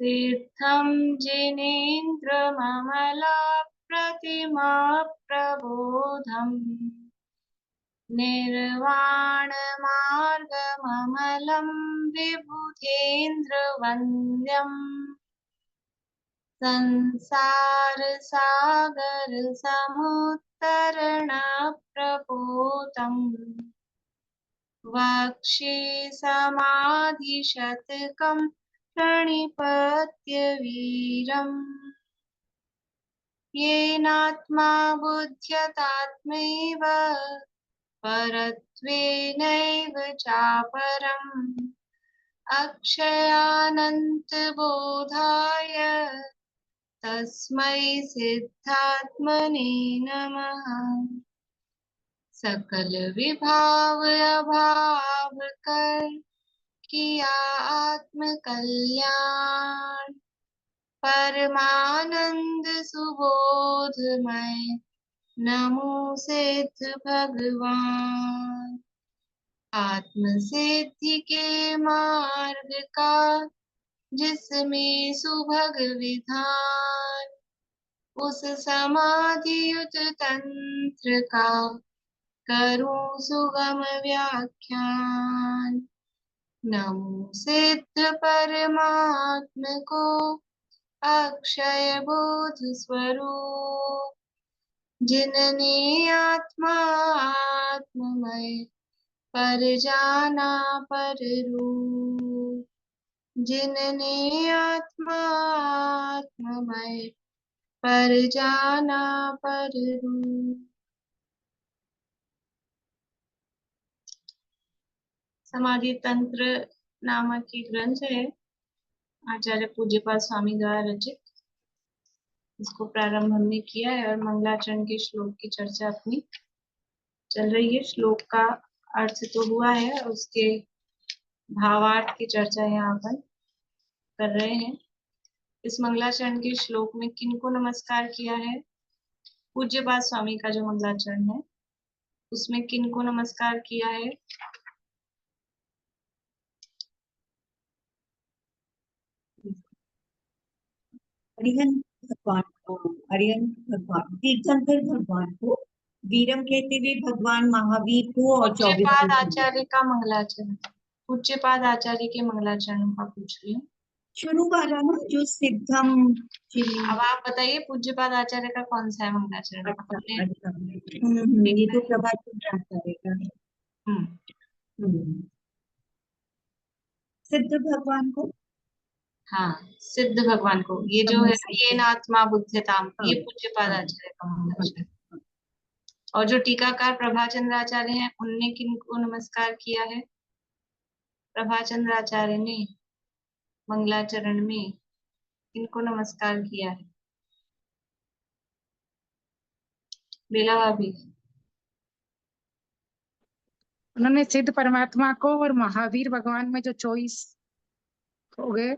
सिद्धं जिनेन्द्रममलप्रतिमाप्रबोधम् निर्वाणमार्गममलं विबुधेन्द्रवन्द्यम् संसारसागरसमुत्तरणप्रपोतम् वक्षे समाधिशतकं प्रणिपत्य वीरम् येनात्मा बुध्यतात्मैव परत्वेनैव चापरम् अक्षयानन्तबोधाय तस्मै सिद्धात्मने नमः। सकल विभाव अभाव कर किया आत्म कल्याण परमानंद सुबोधमय नमो सिद्ध भगवान। आत्म सिद्धि के मार्ग का जिसमें सुभग विधान उस समाधि युत तंत्र का करूं सुगम व्याख्यान। नमो सिद्ध परमात्म को अक्षय बोध स्वरूप जिनने आत्मा आत्ममय पर जाना पर रूप जिनने आत्मा आत्ममय पर जाना पर रूप। समाधि तंत्र नामक की ग्रंथ है आचार्य पूज्यपाद स्वामी द्वारा रचित। इसको प्रारंभ हमने किया है और मंगलाचरण के श्लोक की चर्चा अपनी चल रही है। श्लोक का अर्थ तो हुआ है और उसके भावार्थ की चर्चा यहाँ पर कर रहे हैं। इस मंगलाचरण के श्लोक में किनको नमस्कार किया है? पूज्यपाद स्वामी का जो मंगलाचरण है उसमें किनको नमस्कार किया है? अरिहंत भगवान को, अरिहंत भगवान तीर्थंकर भगवान को, वीरम कहते हुए भगवान महावीर को और पूज्यपाद आचार्य का मंगलाचरण, पूज्यपाद आचार्य के मंगलाचरण का पूछ रही हूँ। शुरू वाला ना जो सिद्धम। अब आप बताइए पूज्यपाद आचार्य का कौन सा है मंगलाचरण? अच्छा, ये तो प्रभाचंद्र आचार्य का है। सिद्ध भगवान को, हाँ सिद्ध भगवान को, ये जो है ये नात्मा बुद्ध्यताम, ये पूज्यपाद आचार्य का मंगलाचरण। और जो टीकाकार प्रभाचंद्र आचार्य हैं उनने किनको नमस्कार किया है? प्रभाचंद्र आचार्य ने मंगलाचरण में किनको नमस्कार किया है? बेला भाभी। उन्होंने सिद्ध परमात्मा को और महावीर भगवान में जो चॉइस हो गए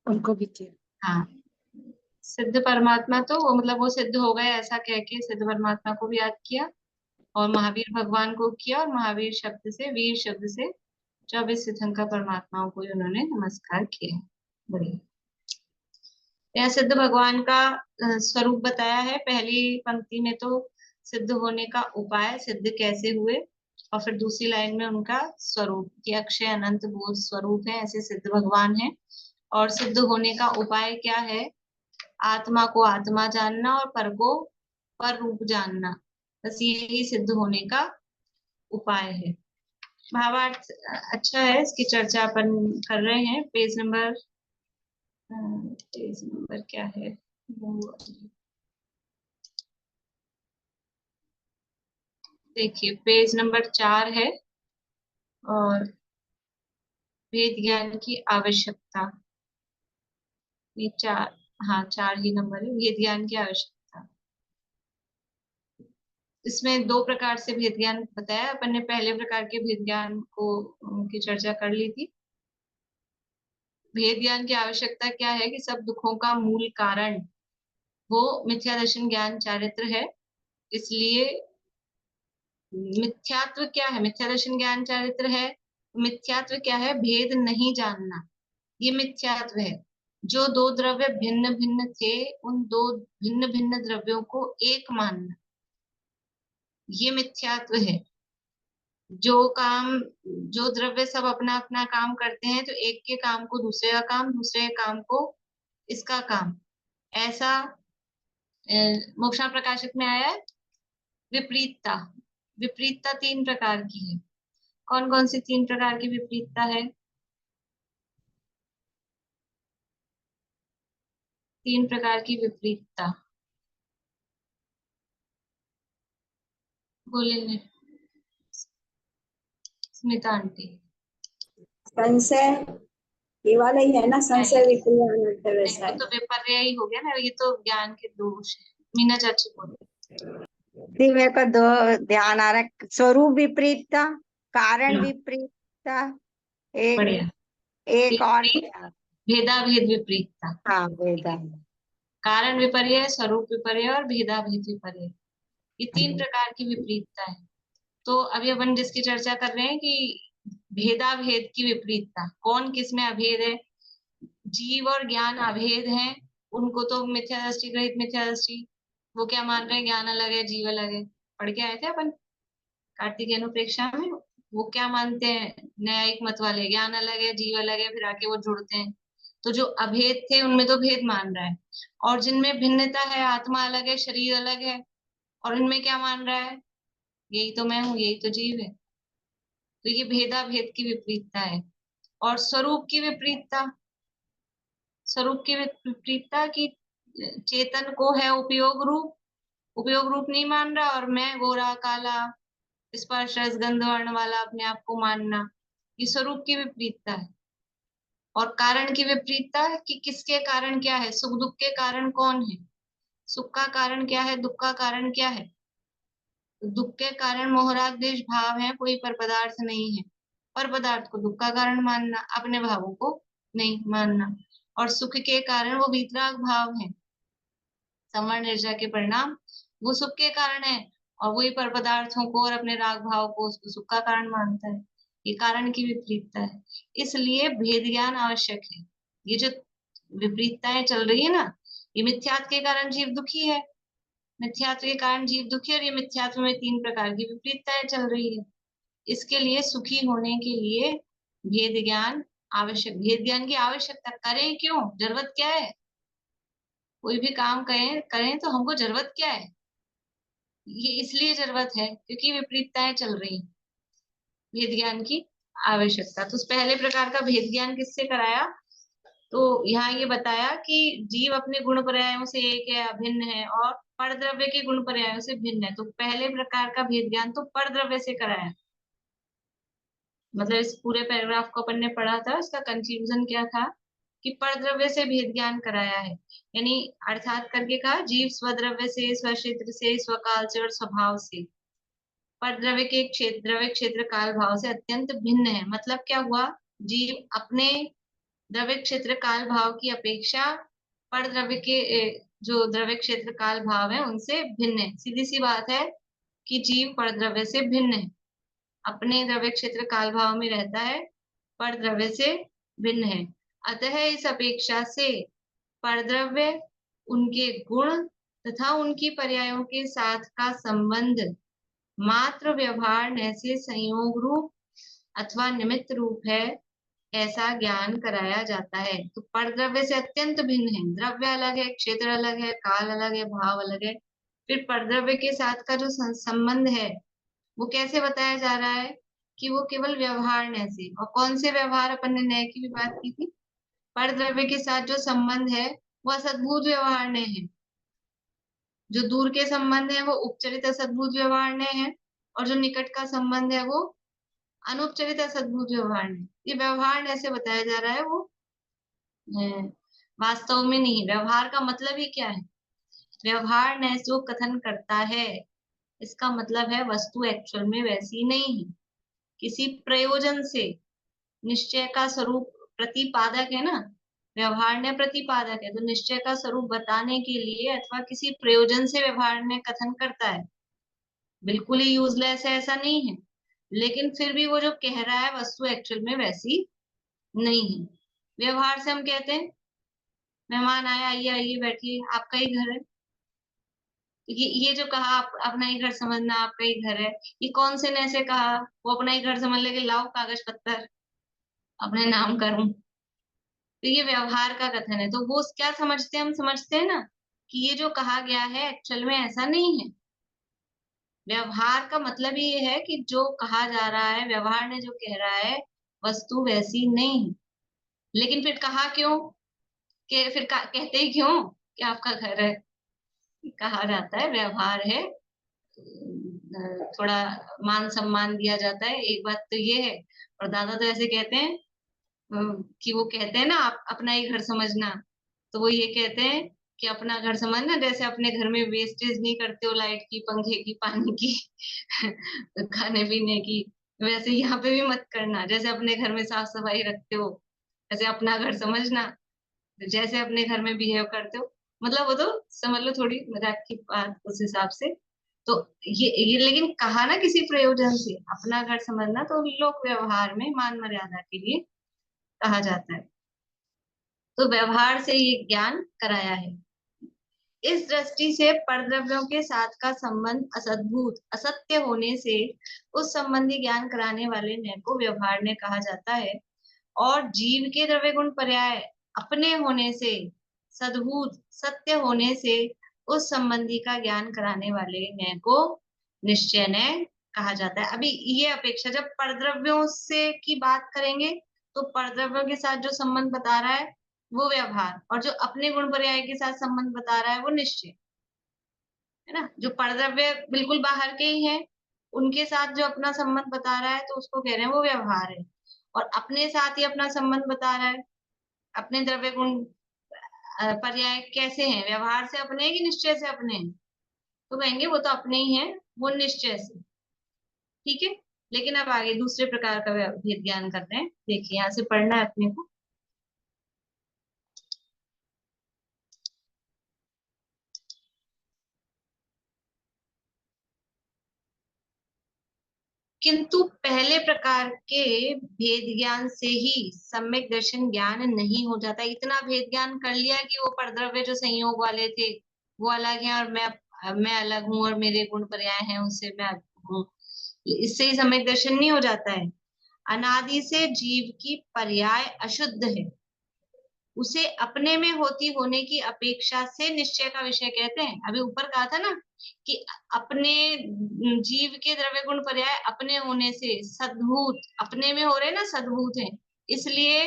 उनको भी किया। हाँ सिद्ध परमात्मा तो वो मतलब वो सिद्ध हो गए ऐसा कह के सिद्ध परमात्मा को भी याद किया और महावीर भगवान को किया और महावीर शब्द से, वीर शब्द से 24 तीर्थंकर परमात्माओं को उन्होंने नमस्कार किया। बढ़िया। यहाँ सिद्ध भगवान का स्वरूप बताया है। पहली पंक्ति में तो सिद्ध होने का उपाय, सिद्ध कैसे हुए, और फिर दूसरी लाइन में उनका स्वरूप कि अक्षय अनंत बोध स्वरूप है, ऐसे सिद्ध भगवान है। और सिद्ध होने का उपाय क्या है? आत्मा को आत्मा जानना और पर को पर रूप जानना, बस यही सिद्ध होने का उपाय है। भावार्थ अच्छा है, इसकी चर्चा अपन कर रहे हैं। पेज नंबर क्या है देखिए, पेज नंबर 4 है और वेद ज्ञान की आवश्यकता, ये 4, हाँ 4 ही नंबर है, वेद ज्ञान की आवश्यकता। इसमें 2 प्रकार से भेद ज्ञान बताया। अपन ने पहले प्रकार के भेद ज्ञान को की चर्चा कर ली थी। भेद ज्ञान की आवश्यकता क्या है कि सब दुखों का मूल कारण वो मिथ्या दर्शन ज्ञान चारित्र है। इसलिए मिथ्यात्व क्या है? मिथ्या दर्शन ज्ञान चारित्र है। मिथ्यात्व क्या है? भेद नहीं जानना, ये मिथ्यात्व है। जो दो द्रव्य भिन्न भिन्न थे उन दो भिन्न भिन्न द्रव्यों को एक मानना, ये मिथ्यात्व है। जो काम, जो द्रव्य सब अपना अपना काम करते हैं, तो एक के काम को दूसरे का काम, दूसरे काम को इसका काम, ऐसा मोक्षण प्रकाशक में आया है। विपरीतता, विपरीतता 3 प्रकार की है। कौन कौन सी 3 प्रकार की विपरीतता है? 3 प्रकार की विपरीतता बोलेंगे स्मिता आंटी। संशय, ये वाला ही है ना, संशय नहीं, विपर्य अनर्थ नहीं, वैसा वो है। तो विपर्य ही हो गया ना, ये तो ज्ञान के दोष है। मीना चाची बोलो। मेरे को दो ध्यान आ रहा है, स्वरूप विपरीतता, कारण हाँ, विपरीतता, एक बढ़िया। एक और विपरीत, भेदाभेद विपरीतता। हाँ वेदा। कारण विपर्य, स्वरूप विपर्य और भेदाभेद विपर्य, ये 3 प्रकार की विपरीतता है। तो अभी अपन जिसकी चर्चा कर रहे हैं कि भेदाभेद की विपरीतता, कौन किस में अभेद है। जीव और ज्ञान अभेद हैं, उनको तो मिथ्या दृष्टि ग्रहित मिथ्या दृष्टि, वो क्या मान रहे हैं, ज्ञान अलग है जीव अलग है। पढ़ के आए थे अपन कार्तिकेय अनुप्रेक्षा में। वो क्या मानते हैं न्यायिक मत वाले, ज्ञान अलग है जीव अलग है, फिर आके वो जुड़ते हैं। तो जो अभेद थे उनमें तो भेद मान रहा है, और जिनमें भिन्नता है, आत्मा अलग है शरीर अलग है, और इनमें क्या मान रहा है, यही तो मैं हूँ, यही तो जीव है। तो ये भेदा भेद की विपरीतता है। और स्वरूप की विपरीतता, स्वरूप की विपरीतता की चेतन को है उपयोग रूप, उपयोग रूप नहीं मान रहा, और मैं गोरा काला स्पर्श रस गंध वर्ण वाला अपने आप को मानना, ये स्वरूप की विपरीतता है। और कारण की विपरीतता है कि किसके कारण क्या है, सुख दुख के कारण कौन है, सुख का कारण क्या है, दुख का कारण क्या है। तो दुख के कारण मोहराग देश भाव है, कोई पर पदार्थ नहीं है। पर पदार्थ को दुख का कारण मानना, अपने भावों को नहीं मानना। और सुख के कारण वो वीतराग भाव है, संवर्ण निर्जरा के परिणाम वो सुख के कारण है, और वही पर पदार्थों को और अपने राग भाव को उसको सुख का कारण मानता है। ये कारण की विपरीतता है, इसलिए भेद ज्ञान आवश्यक है। ये जो विपरीतताएं चल रही है ना, ये मिथ्यात्व के कारण जीव दुखी है, मिथ्यात्व के कारण जीव दुखी, और ये मिथ्यात्व में 3 प्रकार की विपरीतताएं चल रही है। इसके लिए सुखी होने के लिए भेद ज्ञान आवश्यक, भेद ज्ञान की आवश्यकता। करें क्यों, जरूरत क्या है, कोई भी काम करें करें तो हमको जरूरत क्या है, ये इसलिए जरूरत है क्योंकि विपरीतताएं चल रही हैं। भेद ज्ञान की आवश्यकता। तो उस पहले प्रकार का भेद ज्ञान किससे कराया, तो यहाँ ये बताया कि जीव अपने गुण पर्यायों से एक है, अभिन्न है, और परद्रव्य के गुण पर्यायों से भिन्न है। तो पहले प्रकार का भेद ज्ञान तो परद्रव्य से कराया। मतलब इस पूरे पैराग्राफ को अपन ने पढ़ा था, इसका कंक्लूजन क्या था कि परद्रव्य से भेद ज्ञान कराया है। यानी अर्थात करके कहा, जीव स्वद्रव्य से, स्वक्षेत्र से, स्वकाल से और स्वभाव से परद्रव्य के क्षेत्र, द्रव्य क्षेत्र काल भाव से अत्यंत भिन्न है। मतलब क्या हुआ, जीव अपने द्रव्य क्षेत्र काल भाव की अपेक्षा परद्रव्य के जो द्रव्य क्षेत्र काल भाव है उनसे भिन्न है। सीधी सी बात है कि जीव परद्रव्य से भिन्न है, अपने द्रव्य क्षेत्र काल भाव में रहता है, पर द्रव्य से भिन्न है। अतः इस अपेक्षा से परद्रव्य, उनके गुण तथा उनकी पर्यायों के साथ का संबंध मात्र व्यवहार से संयोग रूप अथवा निमित्त रूप है, ऐसा ज्ञान कराया जाता है। तो परद्रव्य से अत्यंत भिन्न है, द्रव्य अलग है, क्षेत्र अलग है, काल अलग है, भाव अलग है। फिर परद्रव्य के साथ का जो संबंध है वो कैसे बताया जा रहा है कि वो केवल व्यवहार नय से, और कौन से व्यवहार, अपन ने नय की भी बात की थी। परद्रव्य के साथ जो संबंध है वो असद्भुत व्यवहार नय है, जो दूर के संबंध है वो उपचरित असद्भुत व्यवहार नय है, और जो निकट का संबंध है वो अनुपचरित असद्भुत व्यवहार नय। ये व्यवहार नय से बताया जा रहा है, वो वास्तव में नहीं। व्यवहार का मतलब ही क्या है, व्यवहार नय जो कथन करता है इसका मतलब है वस्तु एक्चुअल में वैसी नहीं है, किसी प्रयोजन से। निश्चय का स्वरूप प्रतिपादक है ना, व्यवहार ने प्रतिपादक है, तो निश्चय का स्वरूप बताने के लिए अथवा किसी प्रयोजन से व्यवहार ने कथन करता है। बिल्कुल ही यूजलेस है ऐसा नहीं है, लेकिन फिर भी वो जो कह रहा है वस्तु एक्चुअल में वैसी नहीं है। व्यवहार से हम कहते हैं मेहमान आया, आइए आइए बैठिए, आपका ही घर है। तो ये जो कहा आप अपना ही घर समझना, आपका ही घर है, ये कौन से ने ऐसे कहा? वो अपना ही घर समझ लेके लाओ कागज पत्तर, अपने नाम करूं। तो ये व्यवहार का कथन है। तो वो क्या समझते हैं, हम समझते हैं ना कि ये जो कहा गया है एक्चुअल में ऐसा नहीं है। व्यवहार का मतलब ये है कि जो कहा जा रहा है, व्यवहार ने जो कह रहा है, वस्तु वैसी नहीं है। लेकिन फिर कहा क्यों? कि फिर कहते ही क्यों कि आपका घर है? कहा जाता है व्यवहार है, थोड़ा मान सम्मान दिया जाता है। एक बात तो ये है। और दादा तो ऐसे कहते हैं कि वो कहते हैं ना, आप अपना ही घर समझना। तो वो ये कहते हैं कि अपना घर समझना, जैसे अपने घर में वेस्टेज नहीं करते हो, लाइट की, पंखे की, पानी की, खाने पीने की, वैसे यहाँ पे भी मत करना। जैसे अपने घर में साफ सफाई रखते हो, ऐसे अपना घर समझना। जैसे अपने घर में बिहेव करते हो, मतलब वो तो समझ लो थोड़ी मजाक की बात उस हिसाब से। तो ये लेकिन कहा ना किसी प्रयोजन से, अपना घर समझना, तो लोक व्यवहार में मान मर्यादा के लिए कहा जाता है। तो व्यवहार से ये ज्ञान कराया है। इस दृष्टि से परद्रव्यों के साथ का संबंध असद्भूत, असत्य होने से उस संबंधी ज्ञान कराने वाले न्याय को व्यवहार ने कहा जाता है। और जीव के द्रव्य गुण पर्याय अपने होने से, सद्भूत सत्य होने से उस संबंधी का ज्ञान कराने वाले न्याय को निश्चय न्याय कहा जाता है। अभी ये अपेक्षा, जब परद्रव्यों से की बात करेंगे तो परद्रव्यों के साथ जो संबंध बता रहा है वो व्यवहार, और जो अपने गुण पर्याय के साथ संबंध बता रहा है वो निश्चय, है ना। जो परद्रव्य बिल्कुल बाहर के ही हैं, उनके साथ जो अपना संबंध बता रहा है तो उसको कह रहे हैं वो व्यवहार है। और अपने साथ ही अपना संबंध बता रहा है, अपने द्रव्य गुण पर्याय कैसे हैं, व्यवहार से अपने हैं कि निश्चय से अपने हैं? तो कहेंगे वो तो अपने ही हैं, वो निश्चय से। ठीक है। लेकिन अब आगे दूसरे प्रकार का भेद ज्ञान करते हैं। देखिए यहाँ से पढ़ना है अपने को। किंतु पहले प्रकार के भेद ज्ञान से ही सम्यक दर्शन ज्ञान नहीं हो जाता। इतना भेद ज्ञान कर लिया कि वो परद्रव्य जो संयोग वाले थे वो अलग हैं, और मैं अलग हूँ, और मेरे गुण पर्याय हैं उससे मैं अलग हूँ, इससे ही सम्यक दर्शन नहीं हो जाता है। अनादि से जीव की पर्याय अशुद्ध है, उसे अपने में होती होने की अपेक्षा से निश्चय का विषय कहते हैं। अभी ऊपर कहा था ना कि अपने जीव के द्रव्य गुण पर्याय अपने होने से सद्भूत, अपने में हो रहे ना, सद्भूत है, इसलिए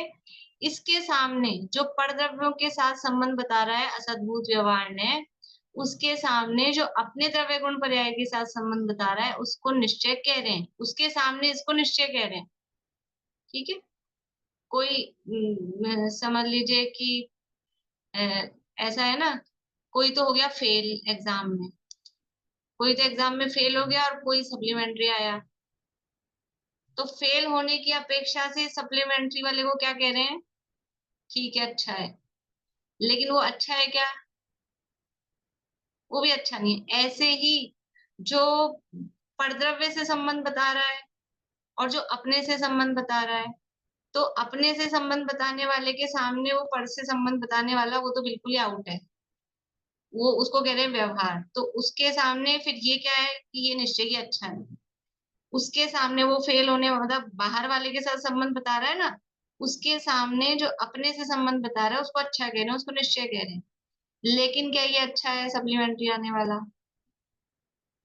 इसके सामने जो परद्रव्यों के साथ संबंध बता रहा है असद्भूत व्यवहार ने, उसके सामने जो अपने द्रव्य गुण पर्याय के साथ संबंध बता रहा है उसको निश्चय कह रहे हैं, उसके सामने इसको निश्चय कह रहे हैं। ठीक है। कोई समझ लीजिए कि अ, ऐसा है ना, कोई तो हो गया फेल एग्जाम में, कोई तो एग्जाम में फेल हो गया और कोई सप्लीमेंट्री आया। तो फेल होने की अपेक्षा से सप्लीमेंट्री वाले को क्या कह रहे हैं? ठीक है, अच्छा है। लेकिन वो अच्छा है क्या? वो भी अच्छा नहीं है। ऐसे ही जो परद्रव्य से संबंध बता रहा है और जो अपने से संबंध बता रहा है, तो अपने से संबंध बताने वाले के सामने वो पर से संबंध बताने वाला वो तो बिल्कुल ही आउट है, वो उसको कह रहे हैं व्यवहार। तो उसके सामने फिर ये क्या है कि ये निश्चय ही अच्छा है। उसके सामने वो फेल होने, मतलब बाहर वाले के साथ संबंध बता रहा है ना, उसके सामने जो अपने से संबंध बता रहा है उसको अच्छा कह रहे हैं, उसको निश्चय कह रहे हैं। लेकिन क्या ये अच्छा है सप्लीमेंट्री आने वाला?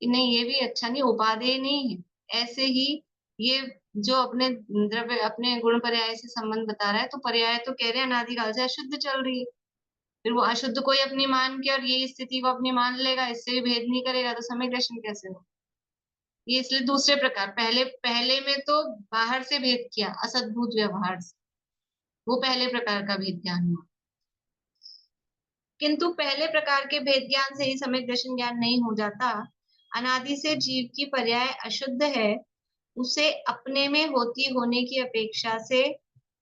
कि नहीं, ये भी अच्छा नहीं, उपादेय नहीं है। ऐसे ही ये जो अपने द्रव्य, अपने गुण पर्याय से संबंध बता रहा है, तो पर्याय तो कह रहे हैं अनादिकाल से अशुद्ध चल रही है। फिर वो अशुद्ध कोई अपनी मान के और ये स्थिति को अपनी मान लेगा, इससे भी भेद नहीं करेगा, तो सम्यक दर्शन कैसे हो? ये इसलिए दूसरे प्रकार, पहले पहले में तो बाहर से भेद किया असद्भुत व्यवहार से, वो पहले प्रकार का भेद ज्ञान हुआ। किंतु पहले प्रकार के भेद ज्ञान से ही सम्यक दर्शन ज्ञान नहीं हो जाता। अनादि से जीव की पर्याय अशुद्ध है, उसे अपने में होती होने की अपेक्षा से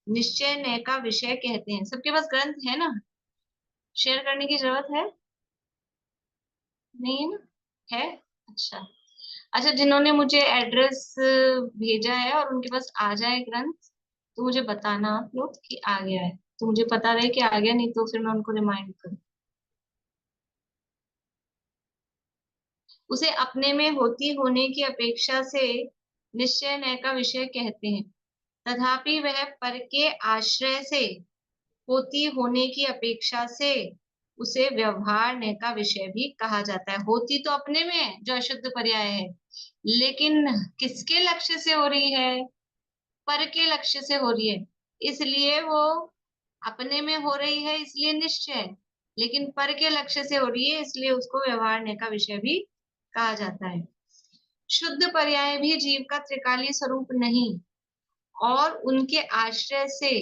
निश्चय नय का विषय कहते हैं। सबके पास ग्रंथ है ना? शेयर करने की जरूरत है? नहीं है ना? है? अच्छा। अच्छा, जिन्होंने मुझे एड्रेस भेजा है और उनके पास आ जाए ग्रंथ, तो मुझे बताना आप लोग कि आ गया है। तो मुझे पता रहे कि आ गया, नहीं तो फिर मैं उनको रिमाइंड करूँ। उसे अपने में होती होने की अपेक्षा से निश्चय नय का विषय कहते हैं। तथापि वह पर के आश्रय से होती होने की अपेक्षा से उसे व्यवहार नय का विषय भी कहा जाता है। होती तो अपने में है, जो अशुद्ध पर्याय है, लेकिन किसके लक्ष्य से हो रही है? पर के लक्ष्य से हो रही है, इसलिए वो अपने में हो रही है इसलिए निश्चय है, लेकिन पर के लक्ष्य से हो रही है इसलिए उसको व्यवहार का विषय भी कहा जाता है। शुद्ध पर्याय भी जीव का त्रिकालीय स्वरूप नहीं और उनके आश्रय से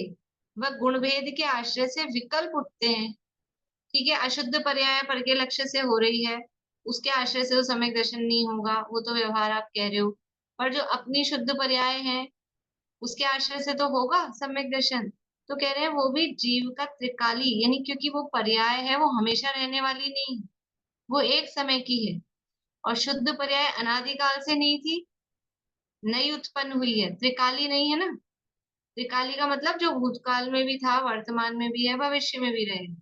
व गुणभेद के आश्रय से विकल्प उठते हैं। ठीक है, अशुद्ध पर्याय पर के लक्ष्य से हो रही है, उसके आश्रय से तो सम्यक दर्शन नहीं होगा, वो तो व्यवहार आप कह रहे हो। पर जो अपनी शुद्ध पर्याय है उसके आश्रय से तो होगा सम्यक दर्शन। तो कह रहे हैं वो भी जीव का त्रिकाली, यानी क्योंकि वो पर्याय है, वो हमेशा रहने वाली नहीं, वो एक समय की है। और शुद्ध पर्याय अनादिकाल से नहीं थी, नई उत्पन्न हुई है, त्रिकाली नहीं है ना। त्रिकाली का मतलब जो भूतकाल में भी था, वर्तमान में भी है, भविष्य में भी रहेगा।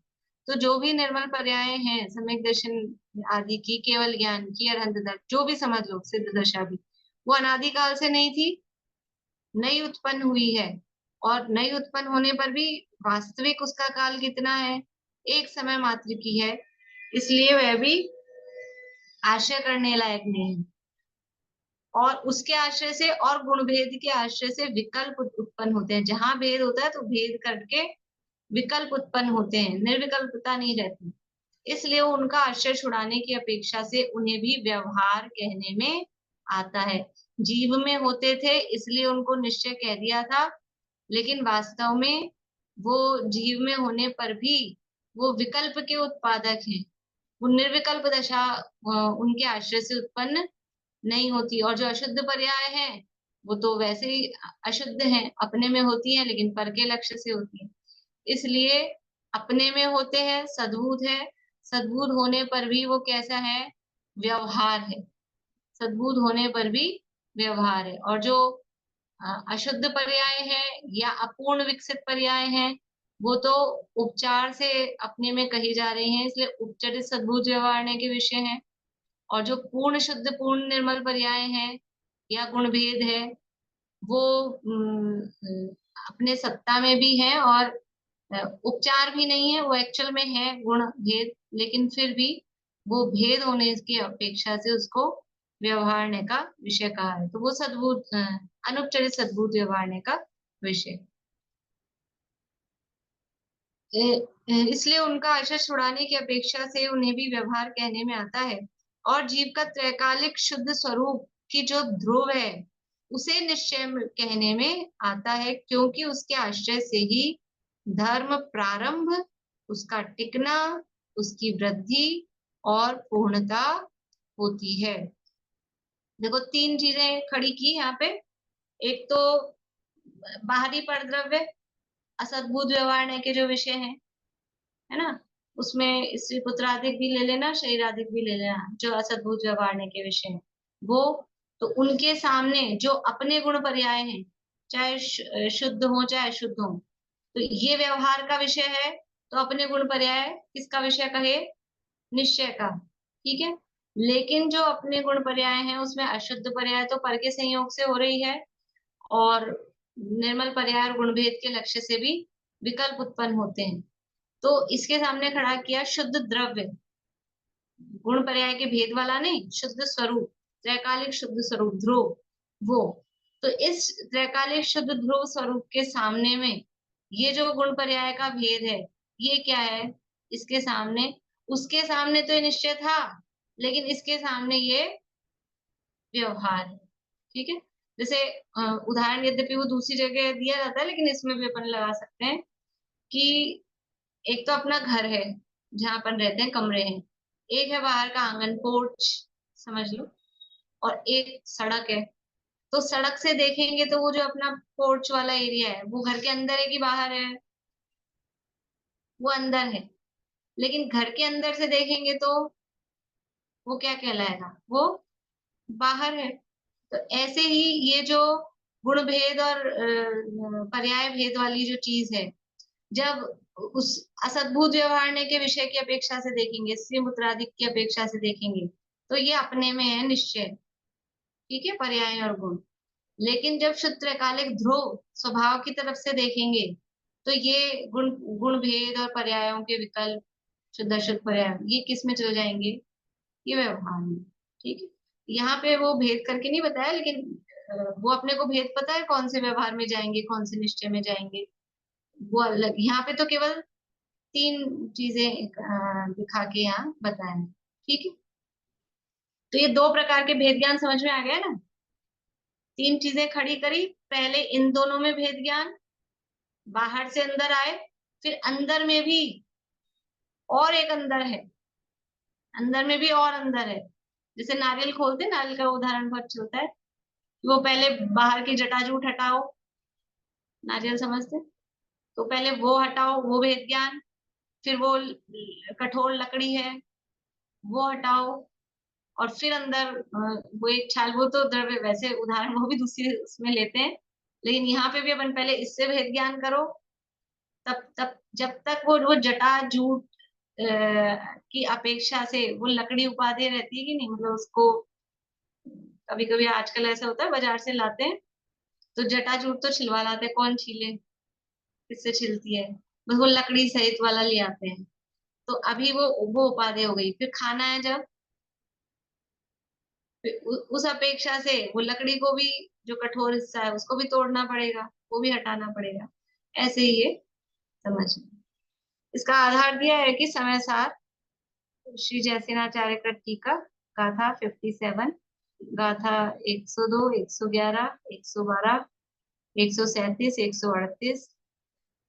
तो जो भी निर्मल पर्याय हैं सम्यक दर्शन आदि की, केवल ज्ञान की, अरहंत दर्शन, जो भी समझ लो, सिद्ध दशा भी, वो अनादिकाल से नहीं थी, नई उत्पन्न हुई है। और नई उत्पन्न होने पर भी वास्तविक उसका काल कितना है? एक समय मात्र की है, इसलिए वह भी आश्रय करने लायक नहीं है। और उसके आश्रय से और गुण भेद के आश्रय से विकल्प उत्पन्न होते हैं। जहां भेद होता है तो भेद करके विकल्प उत्पन्न होते हैं, निर्विकल्पता नहीं रहती। इसलिए उनका आश्रय छुड़ाने की अपेक्षा से उन्हें भी व्यवहार कहने में आता है। जीव में होते थे इसलिए उनको निश्चय कह दिया था, लेकिन वास्तव में वो जीव में होने पर भी वो विकल्प के उत्पादक हैं। वो निर्विकल्प दशा उनके आश्रय से उत्पन्न नहीं होती। और जो अशुद्ध पर्याय है वो तो वैसे ही अशुद्ध है, अपने में होती है लेकिन पर के लक्ष्य से होती है, इसलिए अपने में होते हैं, सद्बुद्ध है, सद्बुद्ध होने पर भी वो कैसा है? व्यवहार है, सद्बुद्ध होने पर भी व्यवहार है। और जो अशुद्ध पर्याय है या अपूर्ण विकसित पर्याय है, वो तो उपचार से अपने में कही जा रही हैं, इसलिए उपचरित सद्बुद्ध व्यवहार के विषय है। और जो पूर्ण शुद्ध पूर्ण निर्मल पर्याय है या गुण भेद है, वो अपने सत्ता में भी है और उपचार भी नहीं है, वो एक्चुअल में है गुण भेद, लेकिन फिर भी वो भेद होने की अपेक्षा से उसको व्यवहारने का विषय कहा है। तो वो सद्बुद्ध अनुपचरित सद्बुद्ध व्यवहारने का विषय। इसलिए उनका आशय छुड़ाने की अपेक्षा से उन्हें भी व्यवहार कहने में आता है। और जीव का त्रैकालिक शुद्ध स्वरूप की जो ध्रुव है उसे निश्चय कहने में आता है, क्योंकि उसके आश्रय से ही धर्म प्रारंभ, उसका टिकना, उसकी वृद्धि और पूर्णता होती है। देखो तीन चीजें खड़ी की यहाँ पे। एक तो बाहरी परद्रव्य असद्बुद्ध व्यवहार के जो विषय है ना, उसमें स्त्री पुत्रादिक भी ले लेना, शरीरादिक भी ले लेना, जो असद्बुद्ध व्यवहार के विषय है वो। तो उनके सामने जो अपने गुण पर्याय हैं, चाहे शुद्ध हो चाहे अशुद्ध हो, तो ये व्यवहार का विषय है। तो अपने गुण पर्याय किसका विषय कहे? निश्चय का। ठीक है, लेकिन जो अपने गुण पर्याय हैं उसमें अशुद्ध पर्याय तो पर के संयोग से हो रही है, और निर्मल पर्याय और गुणभेद के लक्ष्य से भी विकल्प उत्पन्न होते हैं। तो इसके सामने खड़ा किया शुद्ध द्रव्य, गुण पर्याय के भेद वाला नहीं, शुद्ध स्वरूप, त्रैकालिक शुद्ध स्वरूप ध्रुव, वो। तो इस त्रैकालिक शुद्ध ध्रुव स्वरूप के सामने में ये जो गुण पर्याय का भेद है, ये क्या है? इसके सामने, उसके सामने तो ये निश्चय था, लेकिन इसके सामने ये व्यवहार है। ठीक है, जैसे उदाहरण यद्यपि वो दूसरी जगह दिया जाता है, लेकिन इसमें भी अपन लगा सकते हैं कि एक तो अपना घर है जहां अपन रहते हैं, कमरे हैं, एक है बाहर का आंगन, पोर्च समझ लो, और एक सड़क है। तो सड़क से देखेंगे तो वो जो अपना पोर्च वाला एरिया है वो घर के अंदर है कि बाहर है? वो अंदर है। लेकिन घर के अंदर से देखेंगे तो वो क्या कहलाएगा? वो बाहर है। तो ऐसे ही ये जो गुण भेद और पर्याय भेद वाली जो चीज है, जब उस असद्भुत व्यवहारने के विषय की अपेक्षा से देखेंगे, स्त्री पुत्रादिक की अपेक्षा से देखेंगे, तो ये अपने में है निश्चय, ठीक है, पर्याय और गुण। लेकिन जब शुद्ध त्रैकालिक ध्रुव स्वभाव की तरफ से देखेंगे, तो ये गुण गुण भेद और पर्यायों के विकल्प, शुद्ध अशुद्ध पर्याय, ये किस में चल जाएंगे, ये व्यवहार में, ठीक है। यहाँ पे वो भेद करके नहीं बताया, लेकिन वो अपने को भेद पता है कौन से व्यवहार में जाएंगे, कौन से निश्चय में जाएंगे, वो अलग। यहाँ पे तो केवल तीन चीजें दिखा के यहाँ बताया है, ठीक है। तो ये दो प्रकार के भेद ज्ञान समझ में आ गया ना। तीन चीजें खड़ी करी, पहले इन दोनों में भेद ज्ञान, बाहर से अंदर आए, फिर अंदर में भी और एक अंदर है, अंदर में भी और अंदर है। जैसे नारियल खोलते, नारियल का उदाहरण बहुत चलता है, वो पहले बाहर की जटाजूट हटाओ, नारियल समझते, तो पहले वो हटाओ, वो भेद ज्ञान, फिर वो कठोर लकड़ी है, वो हटाओ, और फिर अंदर वो एक छाल, वो तो द्रव्य, वैसे उदाहरण वो भी दूसरी उसमें लेते हैं, लेकिन यहाँ पे भी अपन पहले इससे भेद ज्ञान करो, तब तब जब तक वो जटाजूट की अपेक्षा से वो लकड़ी उपादेय रहती है कि नहीं, मतलब उसको कभी कभी आजकल ऐसा होता है, बाजार से लाते हैं तो जटाजूट तो छिलवा लाते हैं, कौन छीले, किससे छिलती है, बस वो लकड़ी सहित वाला ले आते हैं। तो अभी वो उपादेय हो गई, फिर खाना है जब, फिर उस अपेक्षा से वो लकड़ी को भी, जो कठोर हिस्सा है उसको भी तोड़ना पड़ेगा, वो भी हटाना पड़ेगा, ऐसे ही ये समझ। इसका आधार दिया है कि समय सार श्री जयसेनाचार्य का टीका, गाथा 57, गाथा 102, 111, 112, 137, 138,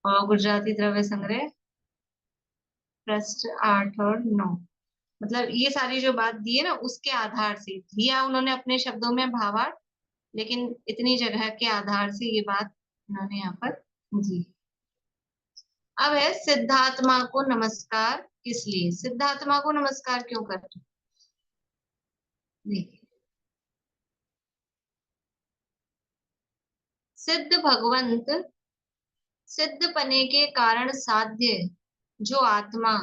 और गुजराती द्रव्य संग्रह पृष्ठ 8 और 9। मतलब ये सारी जो बात दी है ना, उसके आधार से दिया उन्होंने अपने शब्दों में भावार्थ, लेकिन इतनी जगह के आधार से ये बात उन्होंने यहाँ पर दी। अब है सिद्धात्मा को नमस्कार किस लिए, सिद्धात्मा को नमस्कार क्यों करते हैं? देखिए, सिद्ध भगवंत, सिद्ध पने के कारण साध्य जो आत्मा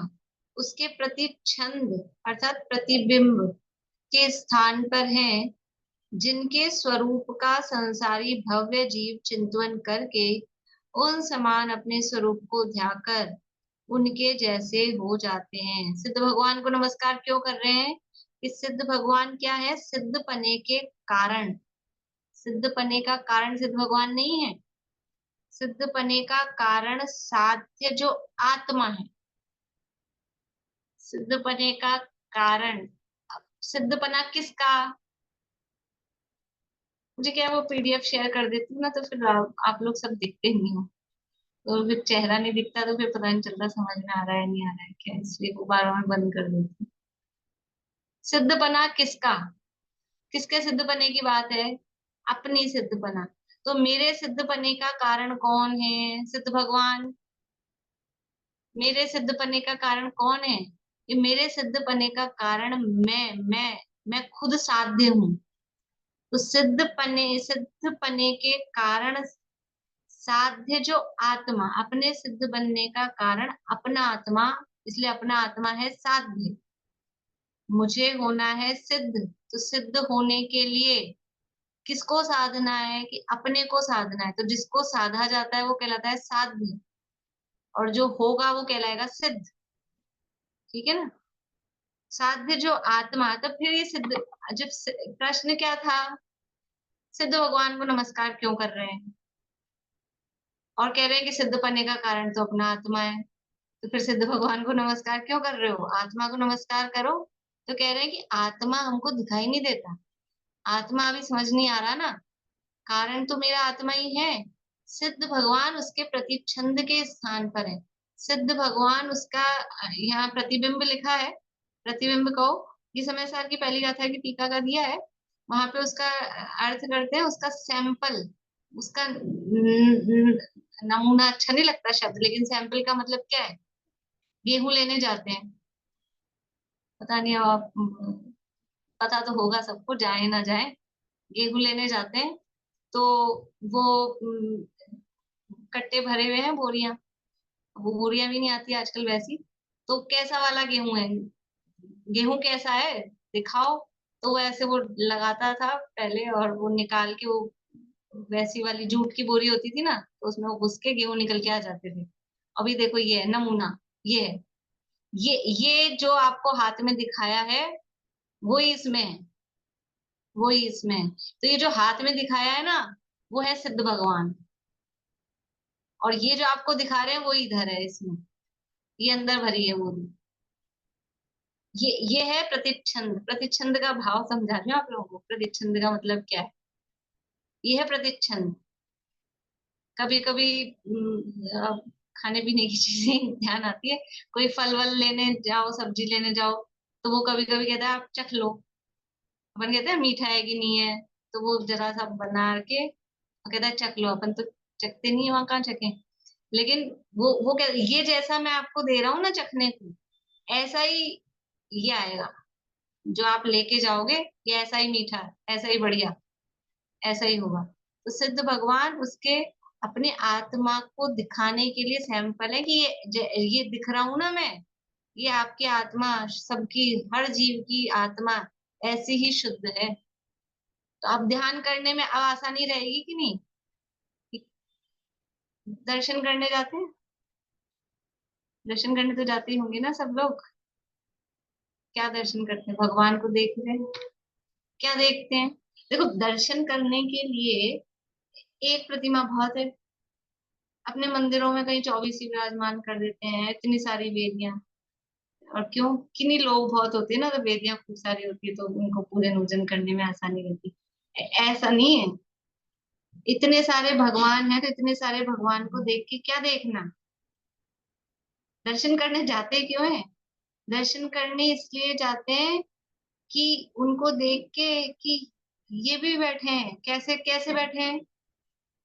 उसके प्रति छंद अर्थात प्रतिबिंब के स्थान पर है, जिनके स्वरूप का संसारी भव्य जीव चिंतन करके उन समान अपने स्वरूप को ध्याकर उनके जैसे हो जाते हैं। सिद्ध भगवान को नमस्कार क्यों कर रहे हैं, कि सिद्ध भगवान क्या है, सिद्ध पने के कारण, सिद्ध पने का कारण सिद्ध भगवान नहीं है, सिद्ध पने का कारण साध्य जो आत्मा है, सिद्ध पने का कारण, सिद्ध पना किसका, मुझे क्या वो पीडीएफ शेयर कर देती हूँ ना, तो फिर आप लोग सब दिखते नहीं हो, तो फिर चेहरा नहीं दिखता, तो फिर पता नहीं चलता समझ में आ रहा है नहीं आ रहा है क्या, इसलिए वो बार बार बंद कर देती हूँ। सिद्ध बना किसका, किसके सिद्ध बने की बात है, अपनी सिद्ध बना, तो मेरे सिद्ध बने का कारण कौन है, सिद्ध भगवान। मेरे सिद्ध बने का कारण कौन है, ये मेरे सिद्ध बने का कारण मैं खुद साध्य हूँ। तो सिद्ध पने के कारण साध्य जो आत्मा, अपने सिद्ध बनने का कारण अपना आत्मा, इसलिए अपना आत्मा है साध्य, मुझे होना है सिद्ध, तो सिद्ध होने के लिए किसको साधना है, कि अपने को साधना है, तो जिसको साधा जाता है वो कहलाता है साध्य, और जो होगा वो कहलाएगा सिद्ध, ठीक है ना। साध्य जो आत्मा, तब फिर ये सिद्ध, जब प्रश्न क्या था, सिद्ध भगवान को नमस्कार क्यों कर रहे हैं, और कह रहे हैं कि सिद्ध पने का कारण तो अपना आत्मा है, तो फिर सिद्ध भगवान को नमस्कार क्यों कर रहे हो, आत्मा को नमस्कार करो। तो कह रहे हैं कि आत्मा हमको दिखाई नहीं देता, आत्मा अभी समझ नहीं आ रहा ना, कारण तो मेरा आत्मा ही है, सिद्ध भगवान उसके प्रतिच्छंद के स्थान पर है, सिद्ध भगवान उसका, यहाँ प्रतिबिंब लिखा है, प्रतिबिंब को ये समय सार की पहली गाथा की टीका का दिया है, वहां पे उसका अर्थ करते हैं, उसका सैंपल, उसका नमूना अच्छा नहीं लगता शब्द, लेकिन सैंपल का मतलब क्या है, गेहूं लेने जाते हैं, पता नहीं आप, पता तो होगा सबको, जाए ना जाए, गेहूं लेने जाते हैं, तो वो कट्टे भरे हुए हैं, बोरियां, वो बोरियां भी नहीं आती आजकल वैसी। तो कैसा वाला गेहूं है, गेहूं कैसा है दिखाओ। तो वो ऐसे वो लगाता था पहले, और वो निकाल के वो वैसी वाली जूट की बोरी होती थी ना, तो उसमें वो घुस के गेहूं निकल के आ जाते थे। अभी देखो ये है नमूना, ये है, ये जो आपको हाथ में दिखाया है वही इसमें है, वही इसमें है। तो ये जो हाथ में दिखाया है ना, वो है सिद्ध भगवान। और ये जो आपको दिखा रहे हैं वो इधर है इसमें, ये अंदर भरी है वो। ये है प्रतिच्छंद। प्रतिच्छंद का भाव समझा रही हूँ आप लोगों को। प्रतिच्छंद का मतलब क्या है, ये है प्रतिच्छंद। कभी कभी खाने पीने की चीजें ध्यान आती है। कोई फल वल लेने जाओ, सब्जी लेने जाओ, तो वो कभी कभी कहता है आप चख लो। अपन कहते हैं मीठा है कि नहीं है, तो वो जरा सा बना के वो कहता है चख लो। अपन तो चखते नहीं है, वहां कहाँ चखें। लेकिन वो कह, ये जैसा मैं आपको दे रहा हूँ ना चखने को, ऐसा ही ये आएगा जो आप लेके जाओगे। ये ऐसा ही मीठा, ऐसा ही बढ़िया, ऐसा ही होगा। तो सिद्ध भगवान उसके अपने आत्मा को दिखाने के लिए सैंपल है कि ये दिख रहा हूं ना मैं, ये आपकी आत्मा, सबकी, हर जीव की आत्मा ऐसी ही शुद्ध है। तो अब ध्यान करने में अब आसानी रहेगी कि नहीं। दर्शन करने जाते हैं, दर्शन करने तो जाते ही होंगे ना सब लोग। क्या दर्शन करते हैं, भगवान को देख रहे हैं। क्या देखते हैं, देखो दर्शन करने के लिए एक प्रतिमा बहुत है। अपने मंदिरों में कहीं 24 ही विराजमान कर देते हैं, इतनी सारी वेदियां। और क्यों, किन्हीं लोग बहुत होते हैं ना, तो वेदियां खूब सारी होती है, तो उनको पूजन वूजन करने में आसानी रहती है। ऐसा नहीं है। इतने सारे भगवान हैं, तो इतने सारे भगवान को देख के क्या देखना। दर्शन करने जाते क्यों है, दर्शन करने इसलिए जाते हैं कि उनको देख के कि ये भी बैठे हैं, कैसे कैसे बैठे हैं,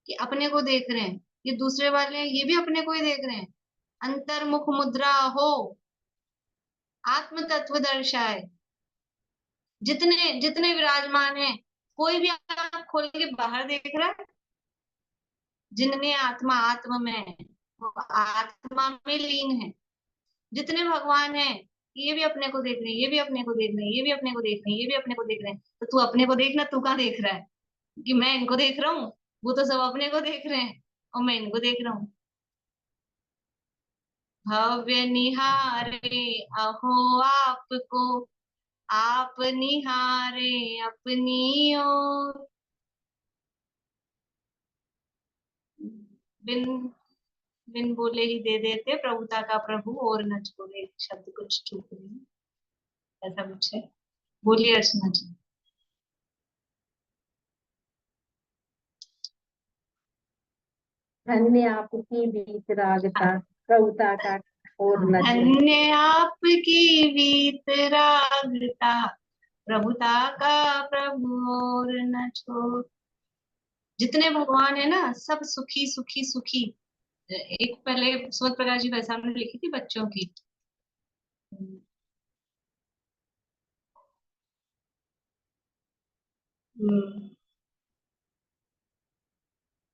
कि अपने को देख रहे हैं। ये दूसरे वाले हैं, ये भी अपने को ही देख रहे हैं। अंतर्मुख मुद्रा हो, आत्म तत्व दर्शाए। जितने जितने विराजमान हैं, कोई भी आंख खोल के बाहर देख रहा है। जिनमें आत्मा आत्मा में है, वो आत्मा में लीन है। जितने भगवान हैं, ये भी अपने को देख रहे हैं, ये भी अपने को देख रहे हैं, ये भी अपने को देख रहे हैं, ये भी अपने को देख रहे हैं। तो तू अपने को देखना, तू कहाँ देख रहा है कि मैं इनको देख रहा हूँ। वो तो सब अपने को देख रहे हैं और मैं इनको देख रहा हूँ। भव्य निहारे अहो आपको, आप निहारे अपनी ओर। बिन बिन बोले ही दे देते प्रभुता का प्रभु, और न छोड़े शब्द कुछ चूक नहीं। ऐसा कुछ है। बोलिए अर्चना जी। धन्य आपकी वीतरागता, प्रभुता का और न छोड़े। धन्य आपकी वीतरागता, प्रभुता का प्रभु और न छोड़। जितने भगवान है ना, सब सुखी सुखी सुखी। एक पहले सुमत प्रकाश जी भाई साहब ने लिखी थी बच्चों की। हम्म,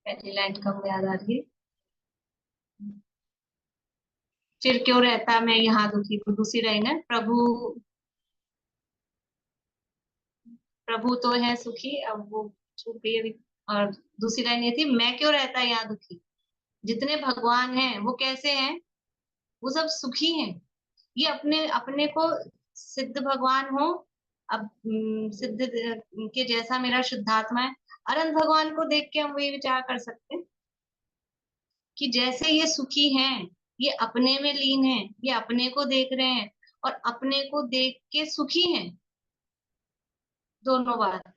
पहली लाइन कब याद आ रही है। फिर क्यों रहता मैं यहाँ दुखी, तो दूसरी लाइन है, प्रभु प्रभु तो है सुखी, अब वो छूट गई अभी। और दूसरी लाइन ये थी, मैं क्यों रहता यहाँ दुखी। जितने भगवान हैं वो कैसे हैं, वो सब सुखी हैं। ये अपने अपने को सिद्ध भगवान हो। अब सिद्ध के जैसा मेरा शुद्धात्मा है। अनंत भगवान को देख के हम ये विचार कर सकते हैं कि जैसे ये सुखी हैं, ये अपने में लीन हैं, ये अपने को देख रहे हैं और अपने को देख के सुखी हैं। दोनों बात,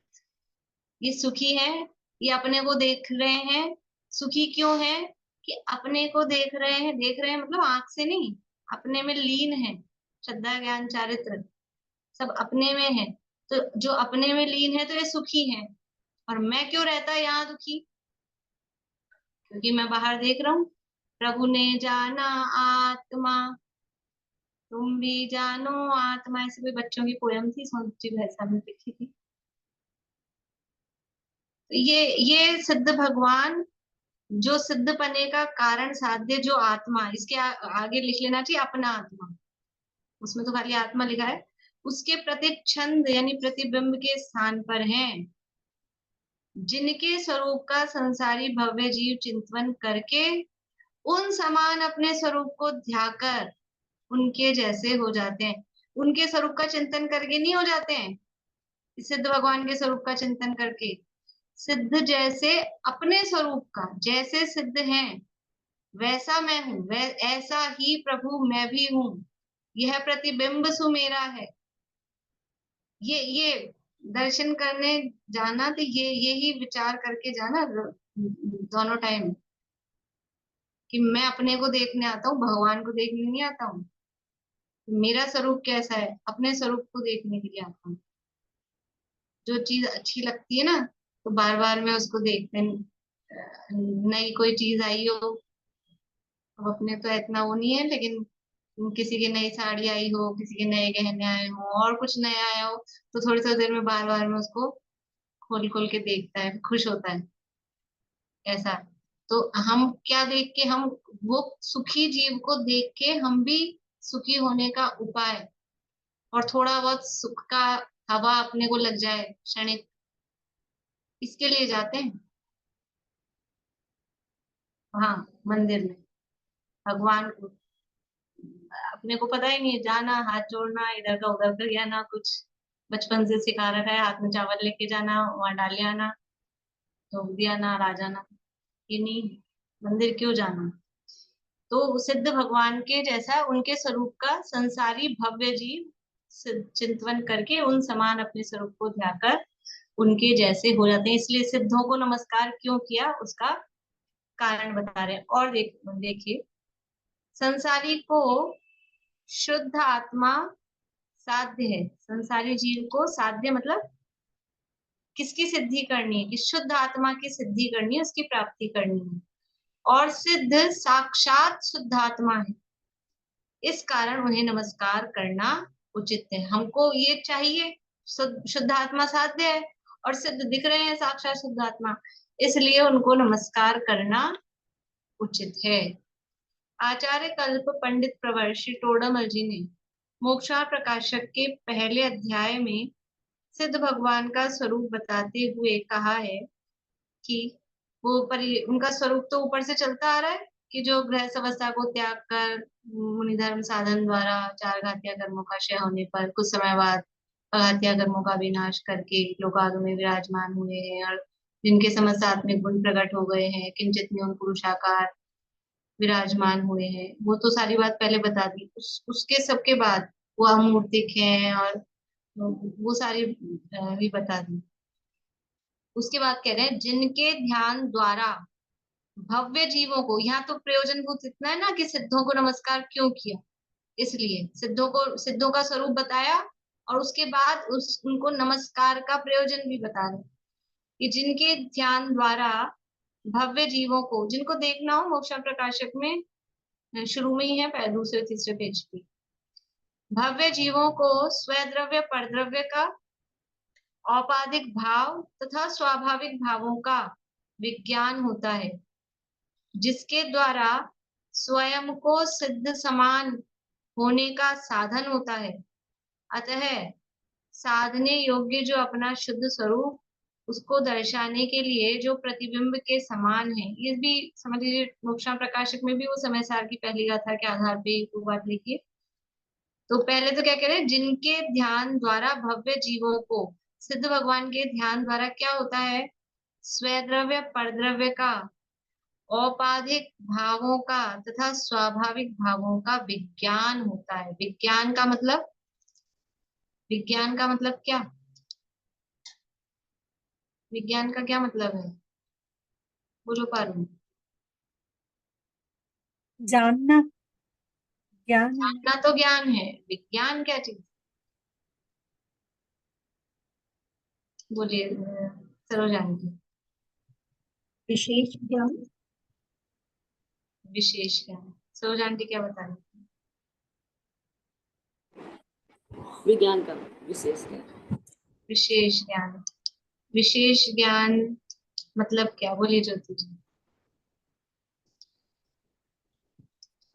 ये सुखी है, ये अपने को देख रहे हैं। सुखी क्यों है, कि अपने को देख रहे हैं मतलब आंख से नहीं, अपने में लीन है। श्रद्धा ज्ञान चारित्र सब अपने में है। तो जो अपने में लीन है तो ये सुखी है। और मैं क्यों रहता है यहाँ दुखी, क्योंकि मैं बाहर देख रहा हूँ। प्रभु ने जाना आत्मा, तुम भी जानो आत्मा, ऐसे कोई बच्चों की पोयम थी, सोची भाई साहब ने लिखी थी। तो ये सिद्ध भगवान जो सिद्ध पने का कारण साध्य जो आत्मा, इसके आगे लिख लेना चाहिए अपना आत्मा, उसमें तो खाली आत्मा लिखा है, उसके प्रतिच्छंद यानी प्रतिबिंब के स्थान पर हैं, जिनके स्वरूप का संसारी भव्य जीव चिंतन करके उन समान अपने स्वरूप को ध्याकर उनके जैसे हो जाते हैं। उनके स्वरूप का चिंतन करके नहीं हो जाते हैं, सिद्ध भगवान के स्वरूप का चिंतन करके, सिद्ध जैसे अपने स्वरूप का, जैसे सिद्ध हैं वैसा मैं हूं, ऐसा ही प्रभु मैं भी हूं, यह प्रतिबिंब सुमेरा है। ये दर्शन करने जाना, तो यही विचार करके जाना दोनों टाइम, कि मैं अपने को देखने आता हूँ, भगवान को देखने नहीं आता हूँ। मेरा स्वरूप कैसा है, अपने स्वरूप को देखने के लिए आता हूँ। जो चीज अच्छी लगती है ना, तो बार बार में उसको देखते हैं। नई कोई चीज आई हो, अब अपने तो इतना वो नहीं है, लेकिन किसी की नई साड़ी आई हो, किसी के नए गहने आए हो, और कुछ नया आया हो, तो थोड़ी थोड़ी देर में बार बार में उसको खोल खोल के देखता है, खुश होता है। ऐसा तो हम क्या देख के, हम वो सुखी जीव को देख के हम भी सुखी होने का उपाय, और थोड़ा बहुत सुख का हवा अपने को लग जाए क्षणिक, इसके लिए जाते हैं हाँ मंदिर में। भगवान को अपने को पता ही नहीं है, जाना हाथ जोड़ना, इधर का उधर कर आना, कुछ बचपन से सिखा रखा है, हाथ में चावल लेके जाना, वहां डाले आना, तो दिया ना आ जाना, ये नहीं, मंदिर क्यों जाना। तो सिद्ध भगवान के जैसा उनके स्वरूप का संसारी भव्य जीव चिंतन करके उन समान अपने स्वरूप को ध्याकर उनके जैसे हो जाते हैं। इसलिए सिद्धों को नमस्कार क्यों किया, उसका कारण बता रहे हैं। और देखिए, संसारी को शुद्ध आत्मा साध्य है, संसारी जीव को साध्य मतलब किसकी सिद्धि करनी है, कि शुद्ध आत्मा की सिद्धि करनी है, उसकी प्राप्ति करनी है। और सिद्ध साक्षात शुद्ध आत्मा है, इस कारण उन्हें नमस्कार करना उचित है। हमको ये चाहिए, शुद्ध आत्मा साध्य है और सिद्ध दिख रहे हैं साक्षात शुद्ध आत्मा, इसलिए उनको नमस्कार करना उचित है। आचार्य कल्प पंडित प्रवर श्री टोडामल जी ने मोक्षार प्रकाशक के पहले अध्याय में सिद्ध भगवान का स्वरूप बताते हुए कहा है कि उनका स्वरूप तो ऊपर से चलता आ रहा है, कि जो गृहस्थ अवस्था को त्याग कर मुनि धर्म साधन द्वारा चार घातिया कर्मों का क्षय होने पर कुछ समय बाद अघातिया कर्मों का विनाश करके लोकाग में विराजमान हुए हैं, और जिनके समस्त आत्मिक गुण प्रकट हो गए हैं, किंचित न्यून पुरुषाकार विराजमान हुए हैं, वो तो सारी बात पहले बता दी। उसके सबके बाद वो अमूर्तिक हैं, और वो सारी भी बता दी। उसके बाद कह रहे हैं जिनके ध्यान द्वारा भव्य जीवों को, यहाँ तो प्रयोजन भूत इतना है ना कि सिद्धों को नमस्कार क्यों किया, इसलिए सिद्धों का स्वरूप बताया, और उसके बाद उनको नमस्कार का प्रयोजन भी बता रहे कि जिनके ध्यान द्वारा भव्य जीवों को, जिनको देखना हो मोक्षा प्रकाशक में शुरू में ही है, दूसरे तीसरे पेज पे, भव्य जीवों को स्वद्रव्य परद्रव्य का औपाधिक भाव तथा स्वाभाविक भावों का विज्ञान होता है, जिसके द्वारा स्वयं को सिद्ध समान होने का साधन होता है। अतः साधने योग्य जो अपना शुद्ध स्वरूप, उसको दर्शाने के लिए जो प्रतिबिंब के समान है, ये भी समझ लीजिए मोक्षा प्रकाशक में भी वो समय सार की पहली गाथा के आधार पे वो बात लिखी है। तो पहले तो क्या कह रहे हैं, जिनके ध्यान द्वारा भव्य जीवों को, सिद्ध भगवान के ध्यान द्वारा क्या होता है, स्वद्रव्य परद्रव्य का, औपाधिक भावों का तथा स्वाभाविक भावों का विज्ञान होता है। विज्ञान का मतलब क्या, विज्ञान का क्या मतलब है, बोलो पारू। जानना, ज्ञान है ना। जानना तो ज्ञान है, विज्ञान क्या चीज, बोलिए सरोजानी जी। विशेष ज्ञान, विशेष ज्ञान, सरोजानी जी क्या बता रही थी? विज्ञान का विशेष ज्ञान। विशेष ज्ञान, विशेष ज्ञान मतलब क्या, बोलिए ज्योति जी।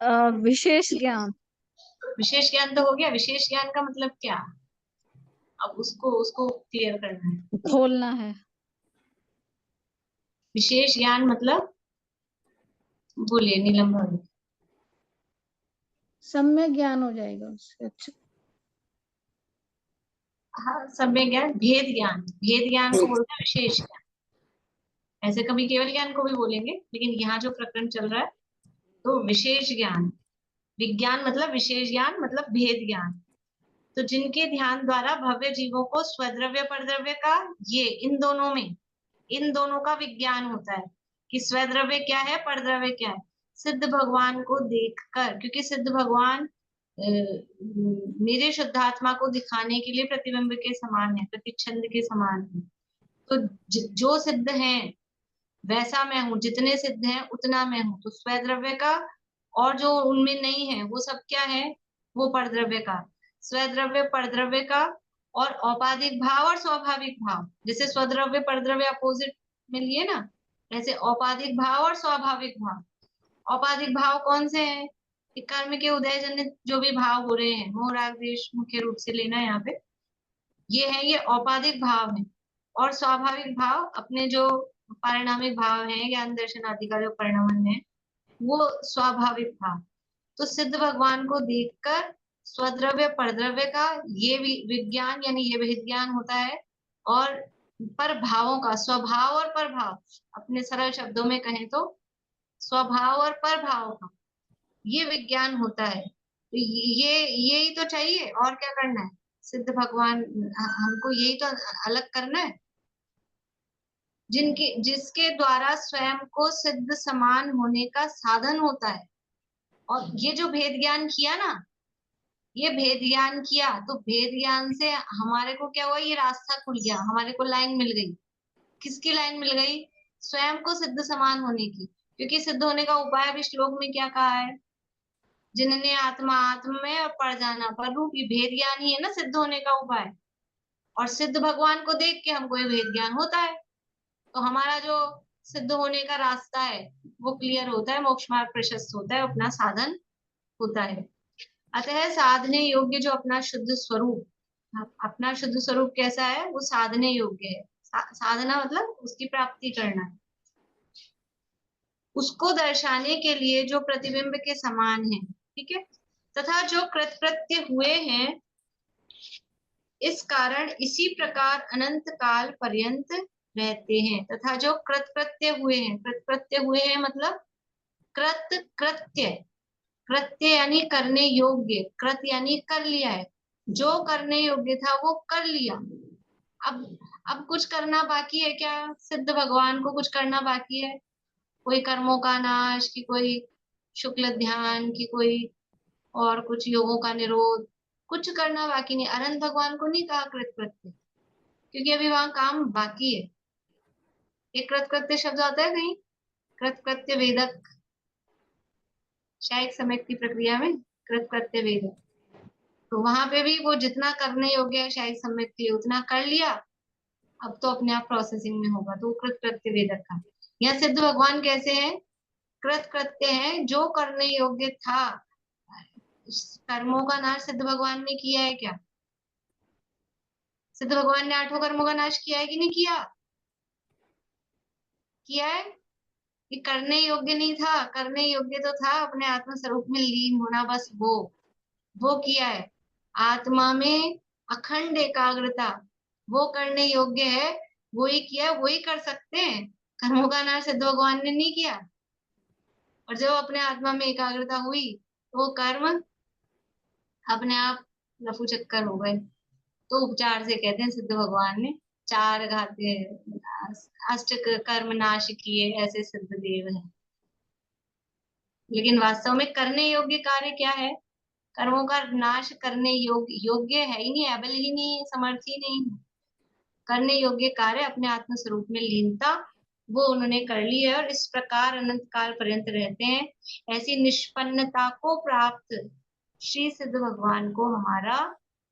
विशेष ज्ञान। विशेष ज्ञान तो हो गया, विशेष ज्ञान का मतलब क्या? अब उसको उसको क्लियर करना है। खोलना है। विशेष ज्ञान मतलब, बोलिए नीलम भाभी। सम्यक ज्ञान हो जाएगा उससे। अच्छा, हाँ, सम्यक ज्ञान, भेद ज्ञान, भेद ज्ञान को बोलते हैं विशेष ज्ञान। ऐसे कभी केवल ज्ञान को भी बोलेंगे, लेकिन यहाँ जो प्रकरण चल रहा है तो विशेष ज्ञान। विज्ञान मतलब विशेष ज्ञान मतलब भेद ज्ञान। तो जिनके ध्यान द्वारा भव्य जीवों को स्वद्रव्य परद्रव्य का, ये इन दोनों में, इन दोनों का विज्ञान होता है कि स्वद्रव्य क्या है, परद्रव्य क्या है। सिद्ध भगवान को देखकर, क्योंकि सिद्ध भगवान मेरे शुद्धात्मा को दिखाने के लिए प्रतिबिंब के समान है, प्रतिच्छंद के समान है। तो जो सिद्ध है वैसा मैं हूँ, जितने सिद्ध हैं उतना मैं हूँ। तो स्वद्रव्य का, और जो उनमें नहीं है वो सब क्या है, वो परद्रव्य का। स्वद्रव्य परद्रव्य का, और औपाधिक भाव और स्वाभाविक भाव। जैसे स्वद्रव्य परद्रव्य अपोजिट में लिए ना, ऐसे औपाधिक भाव और स्वाभाविक भाव। औपाधिक भाव कौन से हैं? कि कर्म के उदय जन्य जो भी भाव हो रहे हैं, मोह राग द्वेष मुख्य रूप से लेना है यहाँ पे, ये है, ये औपाधिक भाव है। और स्वाभाविक भाव अपने जो पारिणामिक भाव है, ज्ञान दर्शन आदि का जो परिणाम है, वो स्वाभाविक भाव। तो सिद्ध भगवान को देखकर स्वद्रव्य परद्रव्य का ये विज्ञान यानी ये विज्ञान होता है। और पर भावों का, स्वभाव और परभाव, अपने सरल शब्दों में कहें तो स्वभाव और परभाव का ये विज्ञान होता है। तो ये यही तो चाहिए, और क्या करना है? सिद्ध भगवान, हमको यही तो अलग करना है, जिसके द्वारा स्वयं को सिद्ध समान होने का साधन होता है। और ये जो भेद ज्ञान किया ना, ये भेद ज्ञान किया, तो भेद ज्ञान से हमारे को क्या हुआ, ये रास्ता खुल गया, हमारे को लाइन मिल गई। किसकी लाइन मिल गई? स्वयं को सिद्ध समान होने की। क्योंकि सिद्ध होने का उपाय अभी श्लोक में क्या कहा है? जिनने आत्मा आत्म में और पर जाना पर रूप, ये भेद ज्ञान ही है ना सिद्ध होने का उपाय। और सिद्ध भगवान को देख के हमको ये भेद ज्ञान होता है, तो हमारा जो सिद्ध होने का रास्ता है वो क्लियर होता है, मोक्ष मार्ग प्रशस्त होता है, अपना साधन होता है। अतः साधने योग्य जो अपना शुद्ध स्वरूप, अपना शुद्ध स्वरूप कैसा है, वो साधने योग्य है। साधना मतलब उसकी प्राप्ति करना, उसको दर्शाने के लिए जो प्रतिबिंब के समान है, ठीक है। तथा जो कृतकृत्य हुए हैं, इस कारण इसी प्रकार अनंत काल पर्यंत रहते हैं। तथा जो कृतकृत्य हुए हैं, कृतकृत्य हुए हैं मतलब कृतकृत्य, कृत्य यानी करने योग्य, कृत यानी कर लिया है, जो करने योग्य था वो कर लिया। अब कुछ करना बाकी है क्या? सिद्ध भगवान को कुछ करना बाकी है? कोई कर्मों का नाश, की कोई शुक्ल ध्यान, की कोई और कुछ योगों का निरोध, कुछ करना बाकी नहीं। अनंत भगवान को नहीं कहा कृतकृत्य, क्योंकि अभी वहां काम बाकी है। एक कृतकृत्य शब्द आता है कहीं, कृतकृत्य वेदक, शायद समय की प्रक्रिया में कृतकृत्य वेदक, तो वहां पे भी वो जितना करने योग्य है शायद समय के लिए उतना कर लिया, अब तो अपने आप प्रोसेसिंग में होगा, तो कृतकृत्य वेदक का। यह सिद्ध भगवान कैसे है? कृतकृत्य है, जो करने योग्य था। कर्मों का नाश सिद्ध भगवान ने किया है क्या? सिद्ध भगवान ने 8 कर्मों का नाश किया है कि नहीं किया? किया है। कि करने योग्य नहीं था, करने योग्य तो था अपने आत्म स्वरूप में लीन होना, बस वो किया है। आत्मा में अखंड एकाग्रता, वो करने योग्य है, वो ही किया, वो ही कर सकते हैं। कर्मों का नाश सिद्ध भगवान ने नहीं किया। और जब अपने आत्मा में एकाग्रता हुई तो वो कर्म अपने आप लफू चक्कर हो गए। तो उपचार से कहते हैं सिद्ध भगवान ने 4 घाते अष्ट कर्म नाश किए, ऐसे सिद्ध देव हैं। लेकिन वास्तव में करने योग्य कार्य क्या है? कर्मों का नाश करने योग्य है ही नहीं, एबल ही नहीं, समर्थ ही नहीं। करने योग्य कार्य अपने आत्म स्वरूप में लीनता, वो उन्होंने कर ली है, और इस प्रकार अनंत काल पर्यंत रहते हैं। ऐसी निष्पन्नता को प्राप्त श्री सिद्ध भगवान को हमारा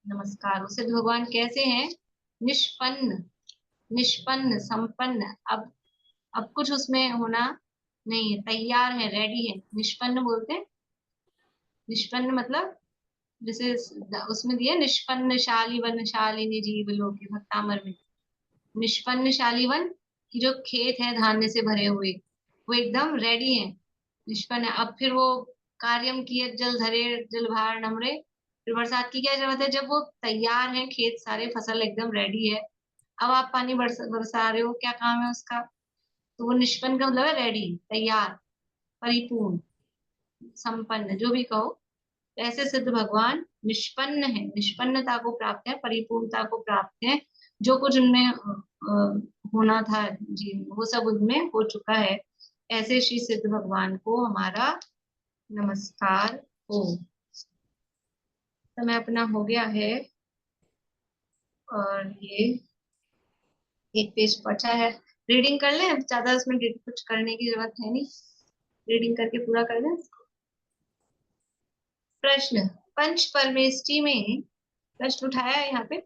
नमस्कार। सिद्ध भगवान कैसे हैं? निष्पन्न, निष्पन्न, संपन्न। अब कुछ उसमें होना नहीं है, तैयार है, रेडी है, निष्पन्न बोलते हैं निष्पन्न मतलब जैसे उसमें दिया निष्पन्न शाली वन शालिनी जीव लोके भक्तामर में। निष्पन्न शाली वन की जो खेत है धान्य से भरे हुए वो एकदम रेडी है, निष्पन्न है। अब फिर वो कार्यम किए जल धरे जल भार नमरे, फिर बरसात की क्या जरूरत है जब वो तैयार है खेत सारे, फसल एकदम रेडी है, अब आप पानी बरसा रहे हो, क्या काम है उसका? तो वो निष्पन्न का मतलब है रेडी, तैयार, परिपूर्ण, संपन्न, जो भी कहो। ऐसे सिद्ध भगवान निष्पन्न है, निष्पन्नता को प्राप्त है, परिपूर्णता को प्राप्त है। जो कुछ उनमें होना था जी वो सब उनमें हो चुका है। ऐसे श्री सिद्ध भगवान को हमारा नमस्कार हो। समय अपना हो गया है और ये एक पेज बचा है, रीडिंग कर लें, ज्यादा उसमें कुछ करने की जरूरत है नहीं, रीडिंग करके पूरा कर दें। प्रश्न, पंच परमेष्टि में प्रश्न उठाया है यहाँ पे,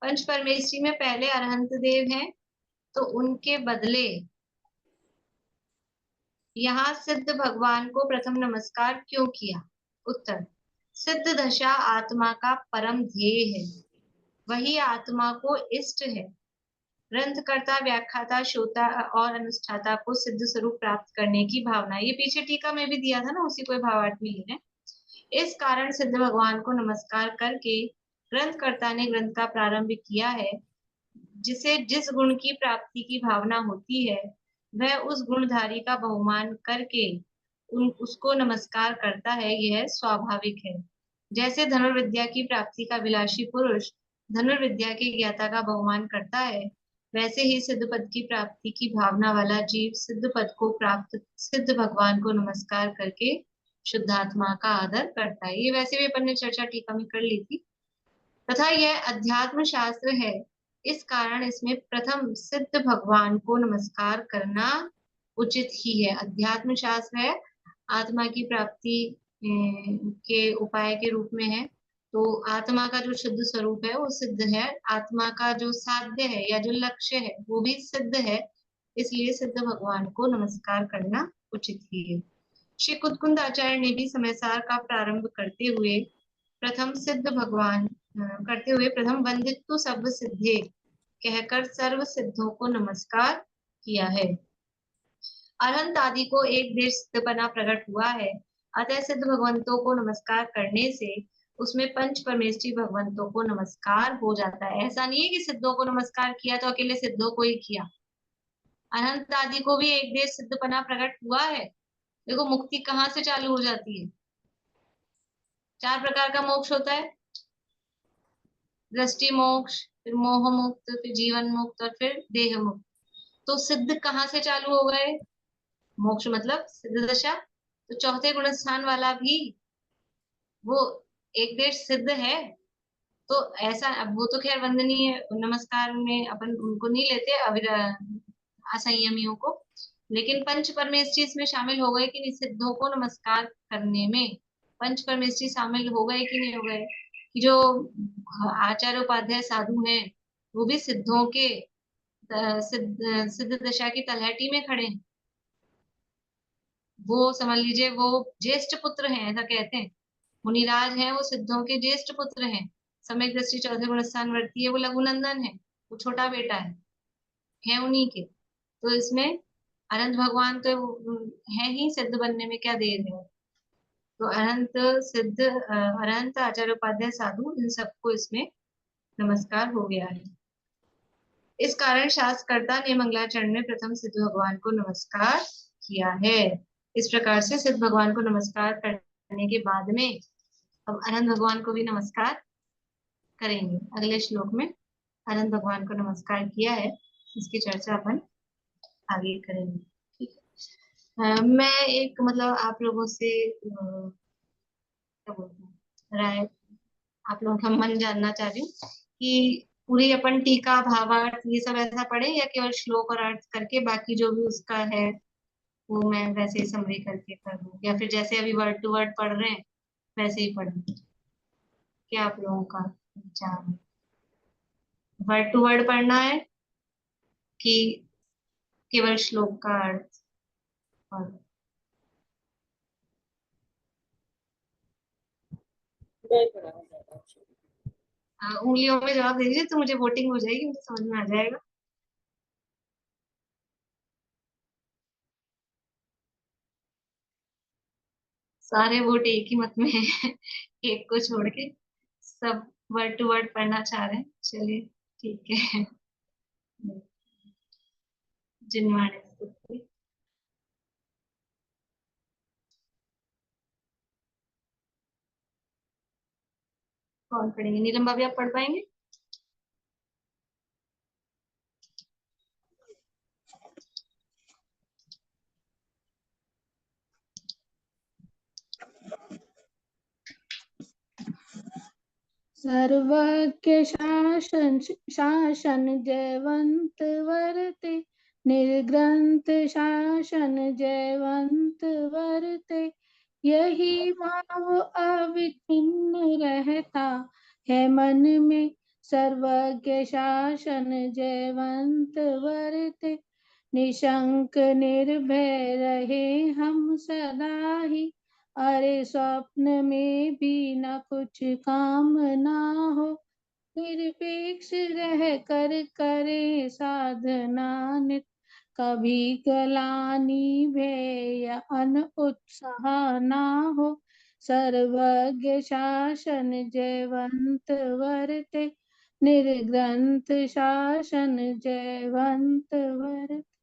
पंच परमेष्टि में पहले अरहंत देव हैं, तो उनके बदले यहाँ सिद्ध भगवान को प्रथम नमस्कार क्यों किया? उत्तर, सिद्ध दशा आत्मा का परम ध्येय है, वही आत्मा को इष्ट है। ग्रंथकर्ता, व्याख्याता, श्रोता और अनुष्ठाता को सिद्ध स्वरूप प्राप्त करने की भावना, ये पीछे टीका में भी दिया था ना, उसी को भावार्थ में लिखा है। इस कारण सिद्ध भगवान को नमस्कार करके ग्रंथकर्ता ने ग्रंथ का प्रारंभ किया है। जिसे जिस गुण की प्राप्ति की भावना होती है वह उस गुणधारी का बहुमान करके उसको नमस्कार करता है, यह स्वाभाविक है। जैसे धनुर्विद्या की प्राप्ति का विलासी पुरुष धनुर्विद्या के ज्ञाता का बहुमान करता है, वैसे ही सिद्ध पद की प्राप्ति की भावना वाला जीव सिद्ध पद को प्राप्त सिद्ध भगवान को नमस्कार करके शुद्धात्मा का आदर करता है। ये वैसे भी अपन ने चर्चा टीका में कर ली थी। तथा यह अध्यात्म शास्त्र है, इस कारण इसमें प्रथम सिद्ध भगवान को नमस्कार करना उचित ही है। अध्यात्म शास्त्र है, आत्मा की प्राप्ति के उपाय के रूप में है, तो आत्मा का जो शुद्ध स्वरूप है वो सिद्ध है, आत्मा का जो साध्य है या जो लक्ष्य है वो भी सिद्ध है, इसलिए सिद्ध भगवान को नमस्कार करना उचित ही है। श्री कुदकुंद आचार्य ने भी समयसार का प्रारंभ करते हुए प्रथम वंदित्व सब सिद्धे कहकर सर्व सिद्धों को नमस्कार किया है। अरहंत आदि को एक देश सिद्धपना प्रकट हुआ है, अतः सिद्ध भगवंतों को नमस्कार करने से उसमें पंच परमेष्ठी भगवंतों को नमस्कार हो जाता है। ऐसा नहीं है कि सिद्धों को नमस्कार किया तो अकेले सिद्धों को ही किया, अनंत आदि को भी एक देश सिद्धपना प्रकट हुआ है। देखो मुक्ति कहाँ से चालू हो जाती है, 4 प्रकार का मोक्ष होता है, दृष्टि मोक्ष, फिर मोह मुक्त, फिर जीवन मुक्त और फिर देह मुक्त। तो सिद्ध कहाँ से चालू हो गए? मोक्ष मतलब सिद्ध दशा, तो चौथे गुण स्थान वाला भी वो एक देश सिद्ध है। तो ऐसा, अब वो तो खैर वंदनीय नमस्कार में अपन उनको नहीं लेते असंयमियों को, लेकिन पंच परमेष्ठी इसमें शामिल हो गए कि नहीं? सिद्धों को नमस्कार करने में पंच परमेष्ठी शामिल हो गए कि नहीं हो गए? कि जो आचार्य उपाध्याय साधु हैं वो भी सिद्धों के सिद्ध दशा की तलहटी में खड़े हैं। वो समझ लीजिए वो ज्येष्ठ पुत्र हैं, ऐसा कहते हैं, मुनिराज हैं, वो सिद्धों के ज्येष्ठ पुत्र हैं। सम्यक दृष्टि चौथे गुण स्थान वर्ती है, वो लघुनंदन है, वो छोटा बेटा है उन्हीं के। तो इसमें अनंत भगवान तो है ही, सिद्ध बनने में क्या देर है। तो अनंत आचार्य उपाध्याय साधु इन सबको इसमें नमस्कार हो गया है। इस कारण शास्त्रकर्ता ने मंगलाचरण में प्रथम सिद्ध भगवान को नमस्कार किया है। इस प्रकार से सिद्ध भगवान को नमस्कार करने के बाद में अब अनंत भगवान को भी नमस्कार करेंगे। अगले श्लोक में अनंत भगवान को नमस्कार किया है, इसकी चर्चा अपन आगे करेंगे। ठीक है, मैं एक मतलब आप लोगों से क्या बोलते हैं राय, आप लोगों का मन जानना चाह रही हूँ कि पूरी अपन टीका भावार्थ ये सब ऐसा पढ़े या केवल श्लोक और अर्थ करके बाकी जो भी उसका है वो मैं वैसे ही समरी करके कर दूं, या फिर जैसे अभी वर्ड टू वर्ड पढ़ रहे हैं वैसे ही पढ़ दूं? क्या आप लोगों का विचार है? वर्ड टू वर्ड पढ़ना है कि केवल श्लोक का अर्थ? और मैं पढ़ा ज्यादा ऑप्शन। उंगलियों में जवाब दे दीजिए तो मुझे वोटिंग हो जाएगी, मुझे समझ में आ जाएगा। सारे वोट एक ही मत में है एक को छोड़ के, सब वर्ड टू वर्ड पढ़ना चाह रहे हैं। चलिए ठीक है। जिनवाड़े स्तुति। कौन पढ़ेंगे? नीलम भाभी आप पढ़ पाएंगे? सर्वज्ञ शासन शासन जयवंत वरते, निर्ग्रंथ शासन जयवंत वरते, यही भाव अविच्छिन्न रहता है मन में, सर्वज्ञ शासन जयवंत वरते, निशंक निर्भय रहे हम सदा ही, अरे स्वप्न में भी न कुछ काम ना हो, निरपेक्ष रह कर करे साधना नित, कभी ग्लानि भय या अन उत्साह ना हो, सर्वज्ञ शासन जयवंत वरते, निर्ग्रंथ शासन जयवंत वरते।